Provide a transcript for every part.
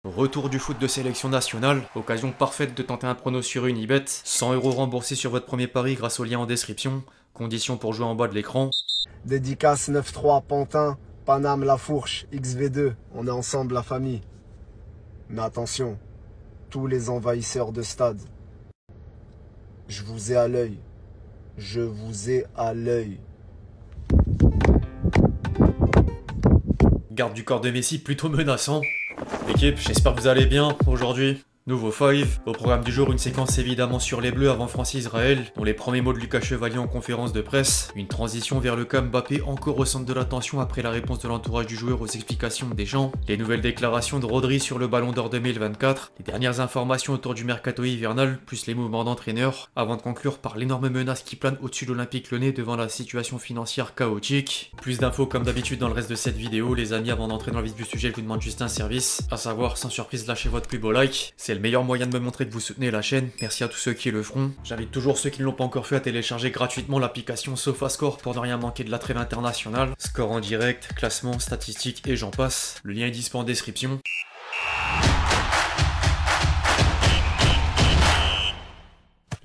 Retour du foot de sélection nationale, occasion parfaite de tenter un prono sur Unibet, 100 € remboursés sur votre premier pari grâce au lien en description, conditions pour jouer en bas de l'écran. Dédicace 9-3, Pantin, Paname, La Fourche, XV2, on est ensemble la famille. Mais attention, tous les envahisseurs de stade, je vous ai à l'œil, je vous ai à l'œil. Garde du corps de Messi plutôt menaçant. L'équipe, j'espère que vous allez bien aujourd'hui. Nouveau 5, au programme du jour une séquence évidemment sur les Bleus avant France-Israël, dont les premiers mots de Lucas Chevalier en conférence de presse, une transition vers le cas Mbappé encore au centre de l'attention après la réponse de l'entourage du joueur aux explications des gens, les nouvelles déclarations de Rodri sur le Ballon d'Or 2024, les dernières informations autour du mercato hivernal, plus les mouvements d'entraîneurs, avant de conclure par l'énorme menace qui plane au-dessus de l'Olympique Lyonnais devant la situation financière chaotique. Plus d'infos comme d'habitude dans le reste de cette vidéo, les amis, avant d'entrer dans le vif du sujet, je vous demande juste un service, à savoir sans surprise lâchez votre plus beau like, c'est le meilleur moyen de me montrer que vous soutenez la chaîne, merci à tous ceux qui le feront. J'invite toujours ceux qui ne l'ont pas encore fait à télécharger gratuitement l'application SofaScore pour ne rien manquer de la trêve internationale. Score en direct, classement, statistiques et j'en passe. Le lien est dispo en description.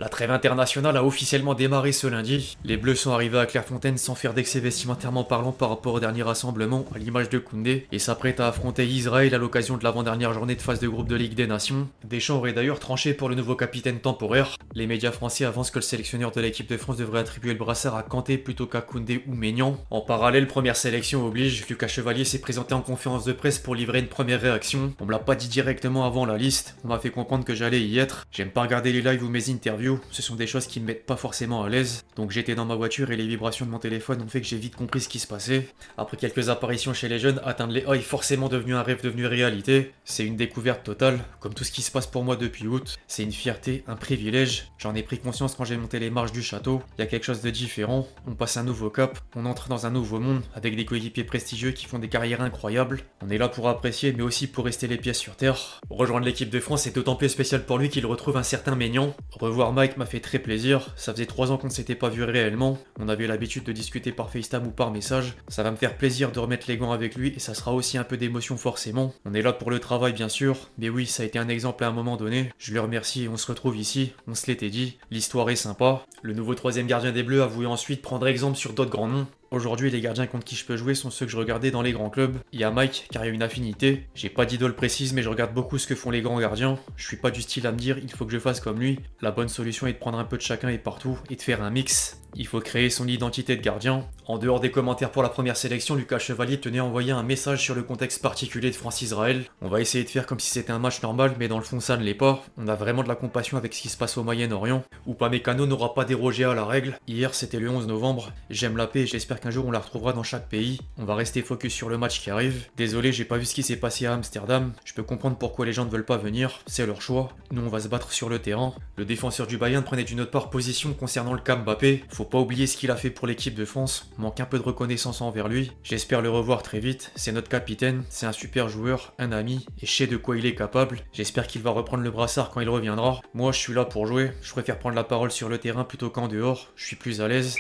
La trêve internationale a officiellement démarré ce lundi. Les Bleus sont arrivés à Clairefontaine sans faire d'excès vestimentairement parlant par rapport au dernier rassemblement, à l'image de Koundé, et s'apprêtent à affronter Israël à l'occasion de l'avant-dernière journée de phase de groupe de Ligue des Nations. Deschamps aurait d'ailleurs tranché pour le nouveau capitaine temporaire. Les médias français avancent que le sélectionneur de l'équipe de France devrait attribuer le brassard à Kanté plutôt qu'à Koundé ou Maignan. En parallèle, première sélection oblige, Lucas Chevalier s'est présenté en conférence de presse pour livrer une première réaction. On me l'a pas dit directement avant la liste, on m'a fait comprendre que j'allais y être. J'aime pas regarder les lives ou mes interviews, ce sont des choses qui me mettent pas forcément à l'aise. Donc j'étais dans ma voiture et les vibrations de mon téléphone ont fait que j'ai vite compris ce qui se passait. Après quelques apparitions chez les jeunes, atteindre les A est forcément devenu un rêve devenu réalité. C'est une découverte totale, comme tout ce qui se passe pour moi depuis août. C'est une fierté, un privilège. J'en ai pris conscience quand j'ai monté les marches du château. Il y a quelque chose de différent, on passe un nouveau cap, on entre dans un nouveau monde, avec des coéquipiers prestigieux qui font des carrières incroyables. On est là pour apprécier, mais aussi pour rester les pieds sur terre. Rejoindre l'équipe de France est d'autant plus spécial pour lui qu'il retrouve un certain Maignan. Revoir Mike m'a fait très plaisir, ça faisait 3 ans qu'on ne s'était pas vu réellement, on avait l'habitude de discuter par FaceTime ou par message, ça va me faire plaisir de remettre les gants avec lui et ça sera aussi un peu d'émotion forcément. On est là pour le travail bien sûr, mais oui ça a été un exemple à un moment donné, je le remercie et on se retrouve ici, on se l'était dit, l'histoire est sympa. Le nouveau 3e gardien des Bleus a voulu ensuite prendre exemple sur d'autres grands noms. Aujourd'hui, les gardiens contre qui je peux jouer sont ceux que je regardais dans les grands clubs. Il y a Mike, car il y a une affinité. J'ai pas d'idole précise, mais je regarde beaucoup ce que font les grands gardiens. Je suis pas du style à me dire, il faut que je fasse comme lui. La bonne solution est de prendre un peu de chacun et partout, et de faire un mix. Il faut créer son identité de gardien. En dehors des commentaires pour la première sélection, Lucas Chevalier tenait à envoyer un message sur le contexte particulier de France-Israël. On va essayer de faire comme si c'était un match normal, mais dans le fond ça ne l'est pas. On a vraiment de la compassion avec ce qui se passe au Moyen-Orient. Upamecano n'aura pas dérogé à la règle. Hier c'était le 11 novembre. J'aime la paix et j'espère qu'un jour on la retrouvera dans chaque pays. On va rester focus sur le match qui arrive. Désolé, j'ai pas vu ce qui s'est passé à Amsterdam. Je peux comprendre pourquoi les gens ne veulent pas venir. C'est leur choix. Nous on va se battre sur le terrain. Le défenseur du Bayern prenait d'une autre part position concernant le cas Mbappé. Faut pas oublier ce qu'il a fait pour l'équipe de France. Manque un peu de reconnaissance envers lui. J'espère le revoir très vite. C'est notre capitaine. C'est un super joueur, un ami et je sais de quoi il est capable. J'espère qu'il va reprendre le brassard quand il reviendra. Moi je suis là pour jouer. Je préfère prendre la parole sur le terrain plutôt qu'en dehors. Je suis plus à l'aise.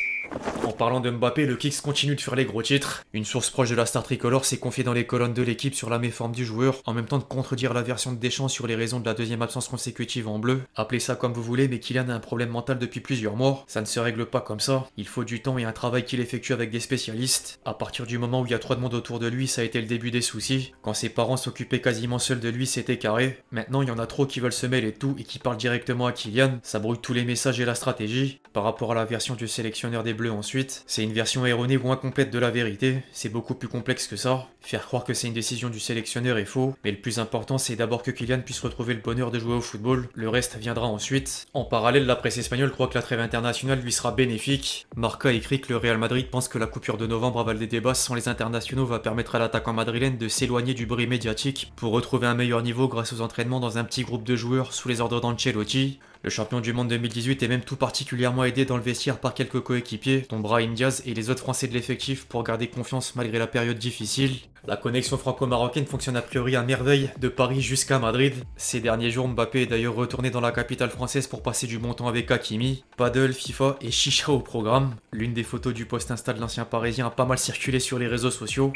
En parlant de Mbappé, le Kicks continue de faire les gros titres. Une source proche de la star tricolore s'est confiée dans les colonnes de l'équipe sur la méforme du joueur, en même temps de contredire la version de Deschamps sur les raisons de la deuxième absence consécutive en bleu. Appelez ça comme vous voulez, mais Kylian a un problème mental depuis plusieurs mois. Ça ne se règle pas comme ça. Il faut du temps et un travail qu'il effectue avec des spécialistes. À partir du moment où il y a trop de monde autour de lui, ça a été le début des soucis. Quand ses parents s'occupaient quasiment seuls de lui, c'était carré. Maintenant, il y en a trop qui veulent se mêler de tout et qui parlent directement à Kylian. Ça brouille tous les messages et la stratégie. Par rapport à la version du sélectionneur des Bleus ensuite, c'est une version erronée ou incomplète de la vérité, c'est beaucoup plus complexe que ça. Faire croire que c'est une décision du sélectionneur est faux, mais le plus important c'est d'abord que Kylian puisse retrouver le bonheur de jouer au football, le reste viendra ensuite. En parallèle, la presse espagnole croit que la trêve internationale lui sera bénéfique. Marca écrit que le Real Madrid pense que la coupure de novembre aval des débats sans les internationaux va permettre à l'attaquant madrilène de s'éloigner du bruit médiatique pour retrouver un meilleur niveau grâce aux entraînements dans un petit groupe de joueurs sous les ordres d'Ancelotti. Le champion du monde 2018 est même tout particulièrement aidé dans le vestiaire par quelques coéquipiers, dont Brahim Diaz et les autres Français de l'effectif pour garder confiance malgré la période difficile. La connexion franco-marocaine fonctionne a priori à merveille de Paris jusqu'à Madrid. Ces derniers jours, Mbappé est d'ailleurs retourné dans la capitale française pour passer du bon temps avec Hakimi. Paddle, FIFA et chicha au programme. L'une des photos du post Insta de l'ancien parisien a pas mal circulé sur les réseaux sociaux.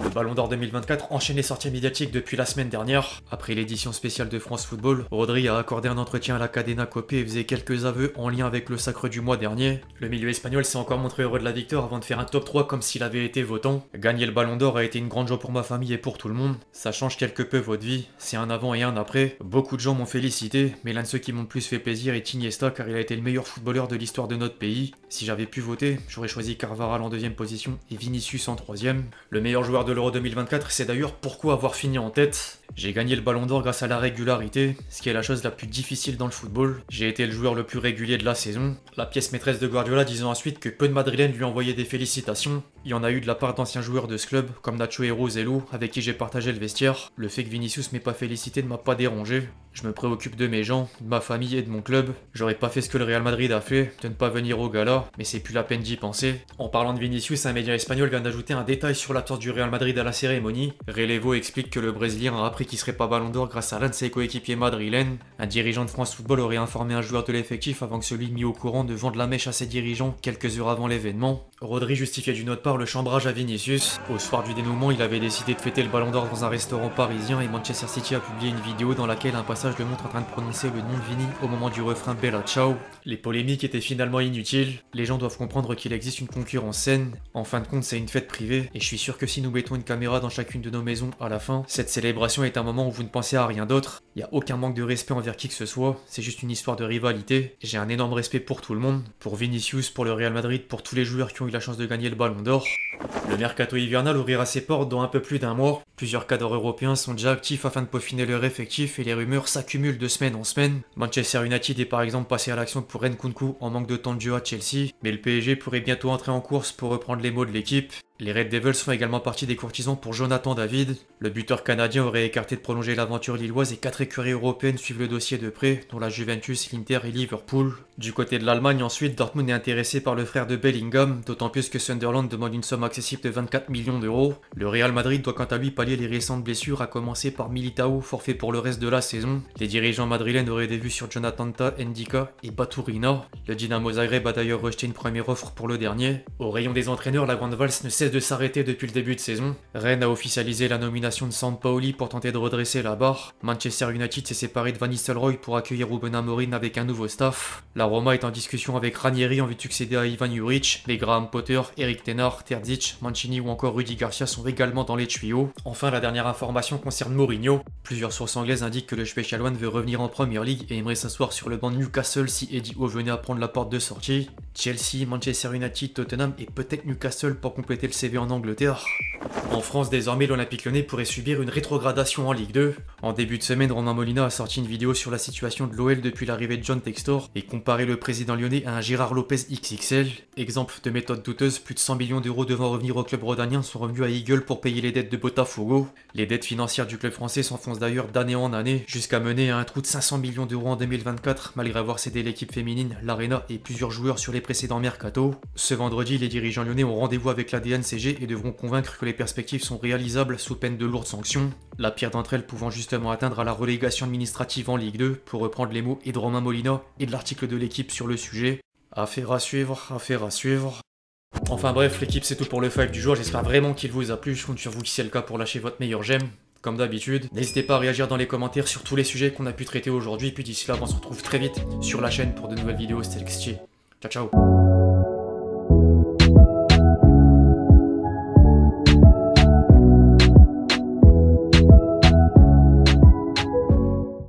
Le Ballon d'Or 2024 enchaîne les sorties médiatiques depuis la semaine dernière. Après l'édition spéciale de France Football, Rodri a accordé un entretien à la Cadena Copé et faisait quelques aveux en lien avec le sacre du mois dernier. Le milieu espagnol s'est encore montré heureux de la victoire avant de faire un top 3 comme s'il avait été votant. Gagner le Ballon d'Or a été une grande joie pour ma famille et pour tout le monde. Ça change quelque peu votre vie, c'est un avant et un après. Beaucoup de gens m'ont félicité, mais l'un de ceux qui m'ont le plus fait plaisir est Iniesta car il a été le meilleur footballeur de l'histoire de notre pays. Si j'avais pu voter, j'aurais choisi Carvajal en deuxième position et Vinicius en troisième. Le meilleur joueur de l'Euro 2024, c'est d'ailleurs pourquoi avoir fini en tête. J'ai gagné le Ballon d'Or grâce à la régularité, ce qui est la chose la plus difficile dans le football. J'ai été le joueur le plus régulier de la saison. La pièce maîtresse de Guardiola disant ensuite que peu de Madrilènes lui envoyaient des félicitations. Il y en a eu de la part d'anciens joueurs de ce club, comme Nacho et Roselu, avec qui j'ai partagé le vestiaire. Le fait que Vinicius m'ait pas félicité ne m'a pas dérangé. Je me préoccupe de mes gens, de ma famille et de mon club. J'aurais pas fait ce que le Real Madrid a fait, de ne pas venir au gala, mais c'est plus la peine d'y penser. En parlant de Vinicius, un média espagnol vient d'ajouter un détail sur l'absence du Real Madrid à la cérémonie. Relevo explique que le Brésilien a appris qu'il serait pas Ballon d'Or grâce à l'un de ses coéquipiers madrilènes. Un dirigeant de France Football aurait informé un joueur de l'effectif avant que celui mis au courant de vendre la mèche à ses dirigeants quelques heures avant l'événement. Rodri justifiait d'une autre part le chambrage à Vinicius. Au soir du dénouement, il avait décidé de fêter le Ballon d'Or dans un restaurant parisien et Manchester City a publié une vidéo dans laquelle un passage le montre en train de prononcer le nom de Vini au moment du refrain Bella Ciao. Les polémiques étaient finalement inutiles. Les gens doivent comprendre qu'il existe une concurrence saine. En fin de compte, c'est une fête privée et je suis sûr que si nous mettons une caméra dans chacune de nos maisons à la fin, cette célébration est un moment où vous ne pensez à rien d'autre. Il n'y a aucun manque de respect envers qui que ce soit, c'est juste une histoire de rivalité. J'ai un énorme respect pour tout le monde, pour Vinicius, pour le Real Madrid, pour tous les joueurs qui ont eu la chance de gagner le Ballon d'Or. Le mercato hivernal ouvrira ses portes dans un peu plus d'un mois. Plusieurs cadres européens sont déjà actifs afin de peaufiner leur effectif et les rumeurs s'accumulent de semaine en semaine. Manchester United est par exemple passé à l'action pour Nkunku en manque de temps de jeu à Chelsea, mais le PSG pourrait bientôt entrer en course pour reprendre les mots de l'équipe. Les Red Devils font également partie des courtisans pour Jonathan David. Le buteur canadien aurait écarté de prolonger l'aventure lilloise et 4 écuries européennes suivent le dossier de près, dont la Juventus, l'Inter et Liverpool. Du côté de l'Allemagne ensuite, Dortmund est intéressé par le frère de Bellingham, d'autant plus que Sunderland demande une somme accessible de 24 millions d'euros. Le Real Madrid doit quant à lui pallier les récentes blessures, à commencer par Militao, forfait pour le reste de la saison. Les dirigeants madrilènes auraient des vues sur Jonathan Tah, Ndika et Baturina. Le Dynamo Zagreb a d'ailleurs rejeté une première offre pour le dernier. Au rayon des entraîneurs, la grande valse ne cesse de s'arrêter depuis le début de saison. Rennes a officialisé la nomination de Sampaoli pour tenter de redresser la barre. Manchester United s'est séparé de Van Nistelrooy pour accueillir Ruben Amorim avec un nouveau staff. La Roma est en discussion avec Ranieri en vue de succéder à Ivan Juric. Les Graham Potter, Eric Tenar, Terzic, Mancini ou encore Rudi Garcia sont également dans les tuyaux. Enfin, la dernière information concerne Mourinho. Plusieurs sources anglaises indiquent que le Special One veut revenir en Premier League et aimerait s'asseoir sur le banc de Newcastle si Eddie Howe venait à prendre la porte de sortie. Chelsea, Manchester United, Tottenham et peut-être Newcastle pour compléter le CV en Angleterre. En France, désormais, l'Olympique Lyonnais pourrait subir une rétrogradation en Ligue 2. En début de semaine, Romain Molina a sorti une vidéo sur la situation de l'OL depuis l'arrivée de John Textor et comparé le président lyonnais à un Gérard Lopez XXL. Exemple de méthode douteuse, plus de 100 millions d'euros devant revenir au club rhodanien sont revenus à Eagle pour payer les dettes de Botafogo. Les dettes financières du club français s'enfoncent d'ailleurs d'année en année, jusqu'à mener à un trou de 500 millions d'euros en 2024, malgré avoir cédé l'équipe féminine, l'Arena et plusieurs joueurs sur les précédents mercato. Ce vendredi, les dirigeants lyonnais ont rendez-vous avec la DNCG et devront convaincre que les perspectives sont réalisables sous peine de lourdes sanctions. La pire d'entre elles pouvant justement atteindre à la relégation administrative en Ligue 2, pour reprendre les mots et de Romain Molina et de l'article de l'équipe sur le sujet. Affaire à suivre, affaire à suivre. Enfin bref, l'équipe c'est tout pour le 5 du jour, j'espère vraiment qu'il vous a plu, je compte sur vous si c'est le cas pour lâcher votre meilleur j'aime. Comme d'habitude, n'hésitez pas à réagir dans les commentaires sur tous les sujets qu'on a pu traiter aujourd'hui, puis d'ici là on se retrouve très vite sur la chaîne pour de nouvelles vidéos, c'était Lexti. Ciao ciao.